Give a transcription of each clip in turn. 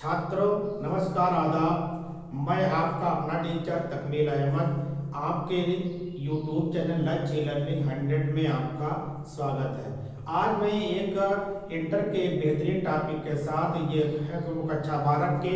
छात्रों नमस्कार आदाब। मैं आपका अपना टीचर तकमील अहमद आपके YouTube चैनल लर्निंग लर्निंग 100 में आपका स्वागत है। आज मैं एक इंटर के बेहतरीन टॉपिक के साथ ये है कक्षा 12 के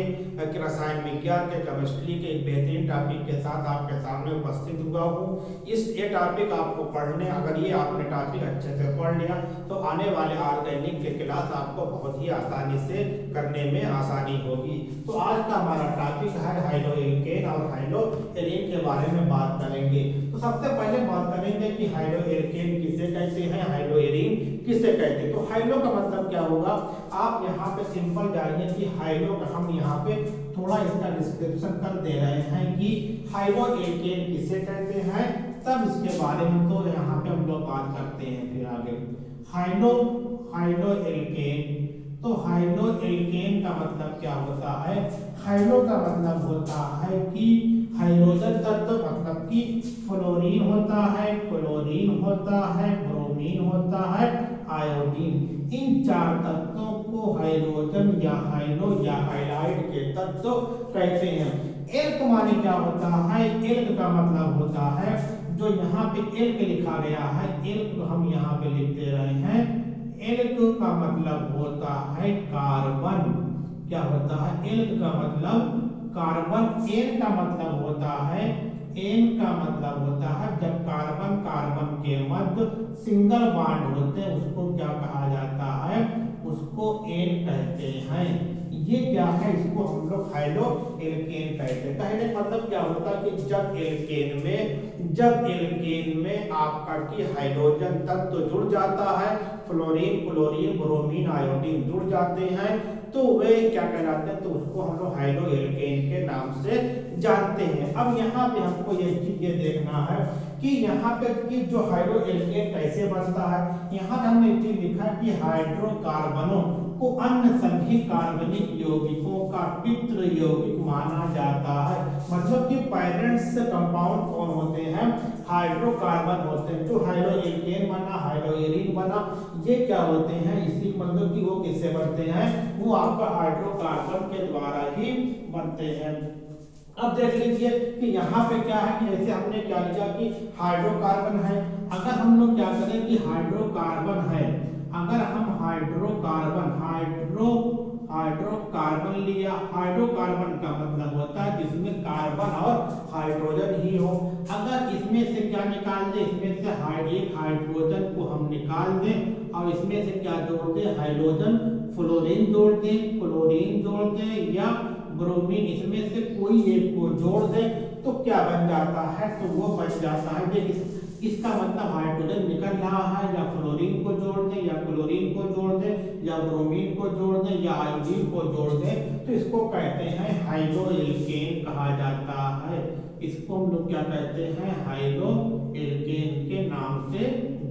रसायन विज्ञान के केमिस्ट्री के एक बेहतरीन टॉपिक के साथ आपके सामने उपस्थित हुआ हूँ। ये टॉपिक आपको पढ़ने, अगर ये आपने टॉपिक अच्छे से पढ़ लिया तो आने वाले ऑर्गेनिक के क्लास आपको बहुत ही आसानी से करने में आसानी होगी। तो आज का हमारा टॉपिक है हाइड्रोएल्केन और हाइड्रोएरीन के बारे में बात करेंगे। तो सबसे पहले बात करेंगे कि हाइड्रोएल्केन किसे कहते हैं, हाइड्रोएरीन किसे कहते हैं। तो हाइड्रो का मतलब क्या होगा, आप यहाँ पे सिंपल जानिए कि हाइड्रो का हम यहाँ पे थोड़ा इसका डिस्क्रिप्शन कर दे रहे हैं कि हाइड्रोएल्केन किसे कहते हैं, तब इसके बारे में तो यहाँ पे हम लोग बात करते हैं। फिर आगे हाइड्रोएल्केन, तो हाइड्रोएल्केन का मतलब क्या होता है, हाइड्रो का मतलब होता है कि हाइड्रोजन तत्व, मतलब कि फ्लोरीन होता है, क्लोरीन होता है, ब्रोमीन होता है, आयोडीन। इन चार तत्वों को हाइड्रोजन या हाइड्रो या हाइलाइड के तत्व कहते हैं। एल्क माने क्या होता है, एल्क का मतलब होता है जो यहाँ पे एल्क लिखा गया है, एल्क हम यहाँ पे लिख दे रहे हैं। एल्क का मतलब होता है कार्बन। क्या होता है, एल्क का मतलब कार्बन। एन का मतलब होता है, एन का मतलब होता है जब कार्बन कार्बन के मध्य सिंगल बॉन्ड होते हैं उसको क्या कहा जाता है, उसको एन कहते हैं। ये क्या है, इसको हम लोग हाइड्रोएल्केन कहते हैं। कहने का मतलब क्या होता है कि जब एल्केन में आपका की हाइड्रोजन तत्व जुड़ जाता है, फ्लोरीन क्लोरीन ब्रोमीन आयोडीन जुड़ जाते हैं, तो वे क्या कहलाते हैं, तो उसको हम लोग हाइड्रोएल्केन के नाम से जानते हैं। अब यहाँ पे हमको ये देखना है कि यहाँ पे कि जो हाइड्रोएल्केन कैसे बनता है। यहाँ पे हमने चीज लिखा कि हाइड्रोकार्बनों को अन्य सभी कार्बनिक यौगिकों का पितृ यौगिक माना जाता है। मतलब कि पेरेंट्स कंपाउंड कौन होते हैं, हाइड्रोकार्बन होते हैं। जो हाइड्रोएल्केन बना, हाइड्रोएरीन बना, ये क्या होते हैं, इसी मतलब कि वो किससे बनते हैं, वो आपका हाइड्रोकार्बन के द्वारा ही बनते हैं। अब देख लीजिए कि यहाँ पे क्या है कि जैसे हमने क्या लिया कि हाइड्रोकार्बन है। अगर हम लोग क्या करें कि हाइड्रोकार्बन है, अगर हम हाइड्रोकार्बन लिया, हाइड्रोकार्बन का मतलब होता है जिसमें कार्बन और हाइड्रोजन ही हो। अगर इसमें से क्या निकाल दे, इसमें से एक हाइड्रोजन को हम निकाल दें और इसमें से क्या जोड़ दें, हाइड्रोजन, फ्लोरीन जोड़ दें, क्लोरीन जोड़ दें या ब्रोमीन, इसमें से कोई एक को जोड़ दे तो क्या बन जाता है, तो वो बन जाता है। ये इसका मतलब हाइड्रोजन निकल रहा है, या फ्लोरीन को जोड़ दे या क्लोरीन को जोड़ दे या ब्रोमीन को जोड़ दे या आयोडीन को जोड़ दे, तो इसको कहते हैं हाइड्रोएल्केन कहा जाता है। इसको हम लोग क्या कहते हैं, हाइड्रोएल्केन के नाम से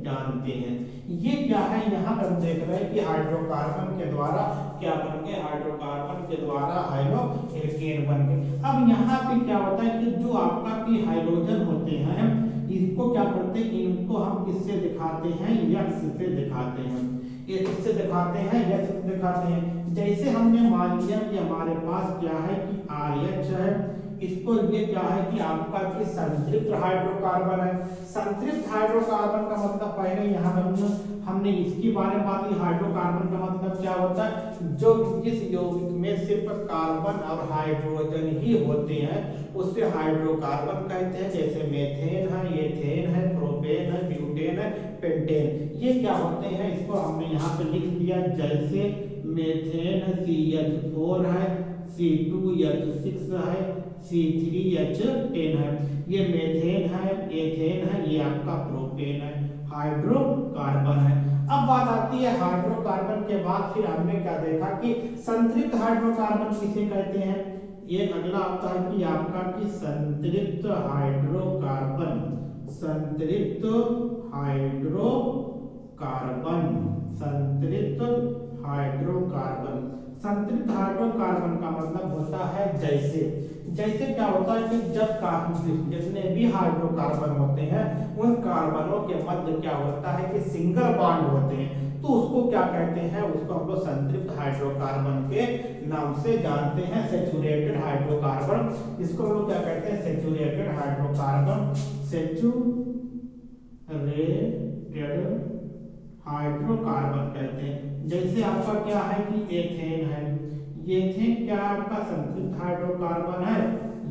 जानते हैं। ये क्या है, यहाँ पर हम देख रहे हैं कि हाइड्रोकार्बन के द्वारा क्या बन गए, हाइड्रोकार्बन के द्वारा हाइड्रोएल्केन बन गए। अब यहाँ पे क्या होता है कि जो आपका की हाइड्रोजन होते हैं, इसको क्या करते हैं, इनको हम किससे दिखाते हैं, यक्स से दिखाते हैं। ये किससे दिखाते हैं, यक्स से दिखाते हैं। जैसे हमने मान लिया कि हमारे पास क्या है कि RH है, इसको ये क्या है कि आपका कि संतृप्त हाइड्रोकार्बन है। संतृप्त हाइड्रोकार्बन का मतलब पहले यहाँ हमने इसके बारे में बात की। हाइड्रोकार्बन का मतलब क्या होता है, जो जिस यौगिक में सिर्फ कार्बन और हाइड्रोजन ही होते हैं उसे हाइड्रोकार्बन कहते हैं। जैसे मेथेन है, एथेन है, प्रोपेन है, ब्यूटेन है, पेंटेन, ये क्या होते हैं, इसको हमने यहाँ पे लिख दिया। जैसे मेथेन CH4 है, C2H6 है, C3H10 है, ये मेथेन है, एथेन है, ये आपका प्रोपेन है, हाइड्रोकार्बन है। अब बात आती है हाइड्रोकार्बन के बाद फिर हमने क्या देखा कि संतृप्त हाइड्रोकार्बन किसे कहते हैं। ये अगला आता है कि आपका कि संतृप्त हाइड्रोकार्बन, संतृप्त हाइड्रोकार्बन, संतृप्त हाइड्रोकार्बन। संतृप्त हाइड्रोकार्बन का मतलब होता है जैसे, जैसे क्या होता है कि जब जितने भी हाइड्रोकार्बन होते हैं उन कार्बनों के मध्य क्या होता है कि सिंगल बॉन्ड होते हैं। तो उसको क्या कहते हैं, उसको हम लोग संतृप्त हाइड्रोकार्बन के नाम से जानते हैं, सैचुरेटेड हाइड्रोकार्बन। इसको हम लोग क्या कहते हैं, सैचुरेटेड हाइड्रोकार्बन, सैचुरेटेड हाइड्रोकार्बन कहते हैं। जैसे आपका क्या है कि एथेन है, ये एथेन क्या है आपका संतृप्त हाइड्रोकार्बन है।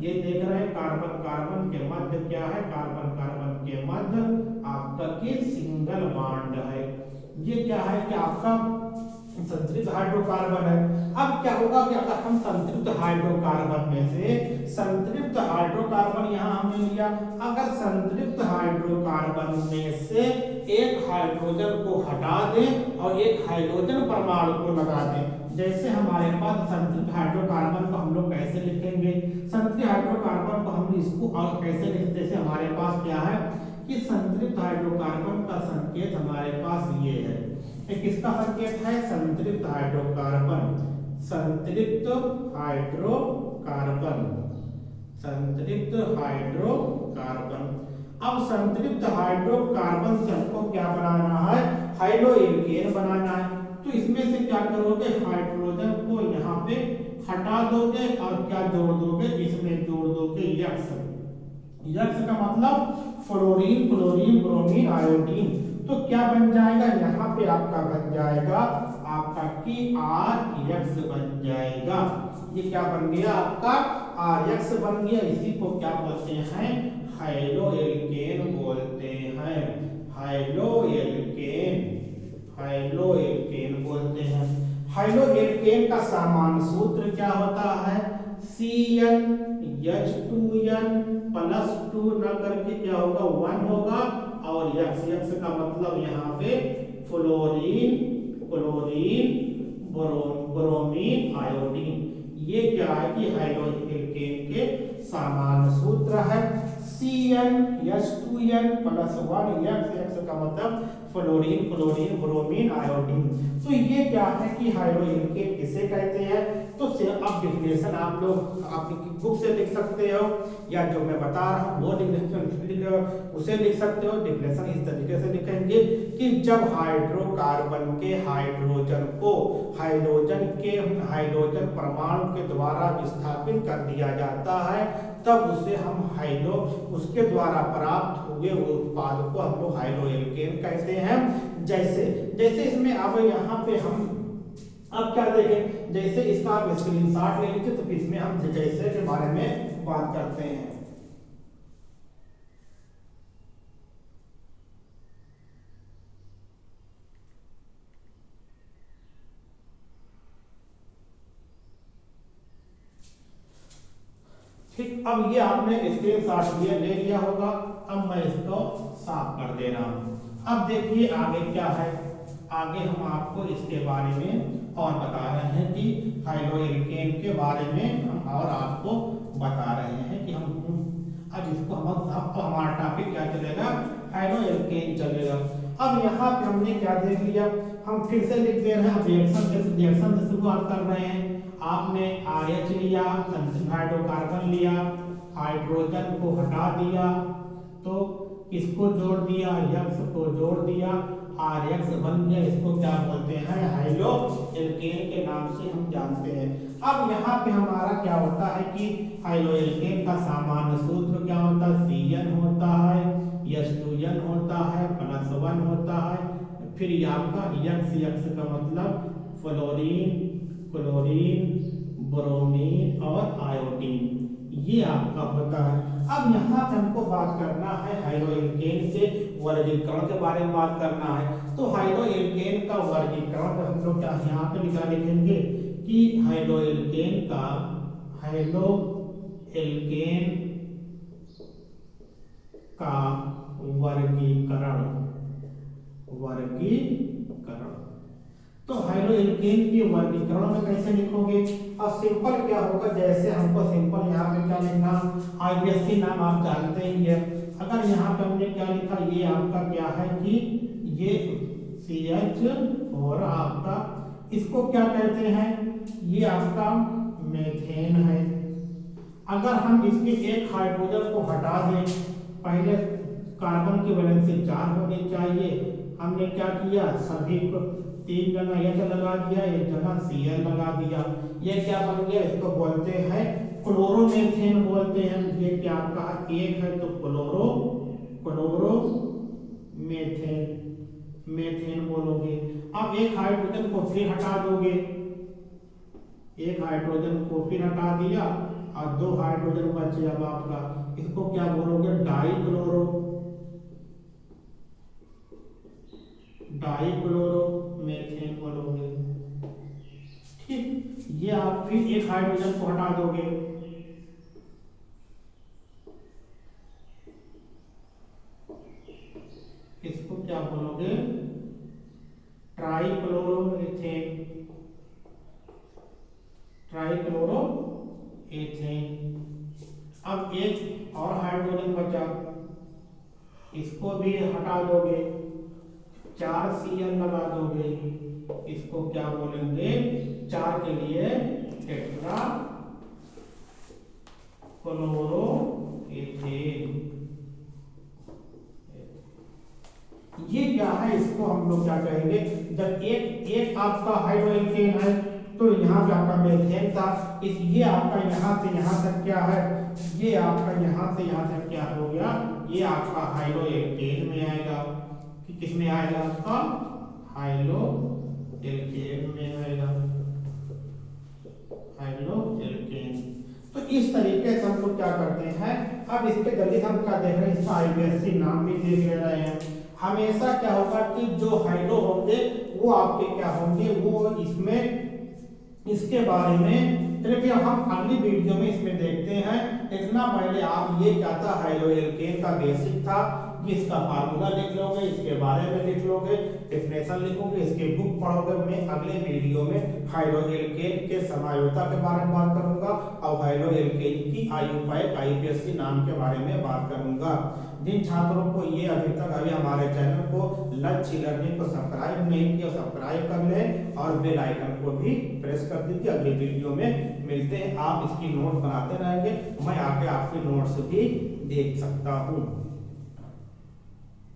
ये देख रहे हैं कार्बन कार्बन के मध्य क्या है, कार्बन कार्बन के मध्य आपका के सिंगल बॉन्ड है। ये क्या है कि आपका संतृप्त हाइड्रोकार्बन है। अब क्या होगा कि अगर हम संतृप्त हाइड्रोकार्बन में से संतृप्त हाइड्रोकार्बन यहाँ हमने लिया, अगर संतृप्त हाइड्रोकार्बन में से एक हाइड्रोजन को हटा दें और एक हाइड्रोजन परमाणु को लगा दें, जैसे हमारे पास संतृप्त हाइड्रोकार्बन को हम लोग कैसे लिखेंगे, संतृप्त हाइड्रोकार्बन को हम इसको और कैसे लिखते हैं, जैसे हमारे पास क्या है कि संतृप्त हाइड्रोकार्बन का संकेत हमारे पास ये है, ये किसका संकेत है, संतृप्त हाइड्रोकार्बन, संतृप्त हाइड्रोकार्बन, संतृप्त हाइड्रोकार्बन। अब संतृप्त हाइड्रोकार्बन से हमको क्या बनाना है, हाइड्रो एल्केन बनाना है। तो इसमें से क्या करोगे, हाइड्रोजन को यहाँ पे हटा दोगे और क्या जोड़ दोगे, इसमें जोड़ दोगे यक्स। यक्स का मतलब फ्लोरीन, क्लोरीन, ब्रोमीन, आयोडीन। तो क्या बन जाएगा, यहाँ पे आपका बन जाएगा आपका की आर यक्स बन जाएगा। ये क्या बन गया आपका आर यक्स बन गया। इसी को क्या बोलते हैं, हाइड्रो एल्केन बोलते हैं, हाइड्रो एल्केन, हाइड्रो एल्केन बोलते हैं। हाइड्रो एल्केन का सामान्य सूत्र क्या होता है, CnH2n प्लस 2 न करके क्या होगा 1 होगा, और यक्स, यक्स का मतलब यहाँ पे फ्लोरीन, क्लोरीन, ब्रोमीन, आयोडीन। ये क्या है कि हाइड्रो एल्केन के सामान्य सूत्र है, CnH2n प्लस 1 यक्स, यक्स का मतलब फ्लोरीन, क्लोरीन, ब्रोमीन, आयोडीन। तो ये क्या है कि हाइड्रो एल्केन किसे कहते हैं। तो अब डिफिनेशन आप लोग आपकी बुक से लिख सकते हो, या जो मैं बता रहा हूँ वो उसे लिख सकते हो। डिफिनेशन इस तरीके से लिखेंगे कि जब हाइड्रोकार्बन के हाइड्रोजन को हाइड्रोजन परमाणु के द्वारा विस्थापित कर दिया जाता है, तब उसे हम उसके द्वारा प्राप्त हुए उत्पाद को हम लोग हाइड्रो एल्केन कहते हैं। जैसे जैसे इसमें अब यहाँ पे हम अब क्या देखें, जैसे इसका आप स्क्रीनशॉट ले लीजिए, तो इसमें हम जैसे के बारे में बात करते हैं। ठीक, अब ये आपने स्क्रीनशॉट ले लिया होगा। अब मैं इसको साफ कर दे रहा हूं। अब देखिए आगे क्या है, आगे हम आपको इसके बारे में और बता रहे हैं कि हाइड्रो एल्केन के बारे में हम और आपको बता रहे हैं कि हम अब इसको हम हमारा टॉपिक क्या चलेगा, हाइड्रो एल्केन चलेगा। अब यहाँ पे हमने क्या देख लिया, हम फिर से लिख दे रहे हैं, रिएक्शन से शुरुआत कर रहे हैं। आपने RH लिया, संतृप्त हाइड्रोकार्बन लिया, हाइड्रोजन को हटा दिया, तो इसको जोड़ दिया, यक्स को जोड़ दिया, RX बन गया। इसको क्या बोलते हैं, हाइड्रो एल्केन के नाम से हम जानते हैं। अब यहाँ पे हमारा क्या होता है कि हाइड्रो एल्केन का सामान्य सूत्र क्या होता है, Cn होता है, H2n होता है, प्लस 1 होता है, फिर आपका यक्स, यक्स का मतलब फ्लोरीन, क्लोरीन, ब्रोमीन और आयोडीन, ये आपका होता है। अब यहाँ पे हमको बात करना है हाइड्रो एल्केन के वर्गीकरण के बारे में बात करना है। तो हाइड्रो एल्केन का वर्गीकरण हम लोग क्या यहाँ पे लिखेंगे कि हाइड्रो एल्केन का वर्गीकरण। तो हाइड्रो एल्केन के वर्गीकरण में कैसे लिखोगे, और सिंपल क्या होगा, जैसे हमको सिंपल यहाँ पे क्या लिखना, IUPAC नाम आप जानते ही है। अगर यहाँ पे हमने क्या लिखा, ये आपका क्या है कि ये CH और आपका इसको क्या कहते हैं, ये आपका मेथेन है। अगर हम इसके एक हाइड्रोजन को हटा दें, पहले कार्बन की वैलेंसी 4 होनी चाहिए, हमने क्या किया, सभी को 3 जगह H लगा दिया, 1 जगह Cl लगा दिया। ये क्या बन गया, इसको बोलते हैं क्लोरोमेथेन बोलते हैं। ये क्या आपका एक है तो क्लोरोमेथेन मेथेन बोलोगे। अब एक हाइड्रोजन को फिर हटा दोगे, एक हाइड्रोजन को फिर हटा दिया और 2 हाइड्रोजन बचे अब आपका, इसको क्या बोलोगे, डाइक्लोरोमेथेन बोलोगे। ठीक, ये आप फिर एक हाइड्रोजन को हटा दोगे, इसको क्या बोलोगे, ट्राइक्लोरोएथेन। अब एक और हाइड्रोजन बचा, इसको भी हटा दोगे, 4 Cl लगा दोगे, इसको क्या बोलेंगे, 4 के लिए टेट्रा क्लोरोएथेन। ये क्या है, इसको हम लोग क्या कहेंगे, जब एक आपका हाइड्रोएल्केन है तो यहाँ पे आपका मेथेन था, इस ये आपका यहाँ से यहाँ तक क्या है, ये आपका यहाँ से यहाँ तक क्या हो गया, ये आपका हाइड्रोएल्केन में आएगा। कि किस में आएगा, आपका हाइड्रोएल्केन में आएगा, हाइड्रोएल्केन। तो इस तरीके से हम लोग क्या करते हैं, अब इसके जल्दी हम क्या देख रहे हैं, इसका आईयूपीएसी नाम भी देख ले रहे हैं। हमेशा क्या होगा कि जो हाइड्रो होंगे वो आपके क्या होंगे, वो इसमें इसके बारे में चलिए हम अगली वीडियो में इसमें देखते हैं। इतना पहले आप ये क्या था, हाइड्रोएल्केन का बेसिक था, इसका फार्मूला लिख लोगे, इसके बारे में लिख लोगे, डेफिनेशन लिखोगे, इसके बुक पढ़ोगे। मैं अगले वीडियो में हाइड्रोएल्केन के समायोजकता के बारे में बात करूंगा और हाइड्रोएल्केन की आईयूपीएसी नाम के बारे में बात करूंगा। जिन छात्रों को ये अभी तक हमारे चैनल को लक्ष्य लर्निंग को सब्सक्राइब नहीं किया, सब्सक्राइब कर लें और बेल आइकन को भी प्रेस कर दीजिए। अगले वीडियो में मिलते हैं, आप इसकी नोट बनाते रहेंगे, मैं आके आपकी नोट्स भी देख सकता हूँ।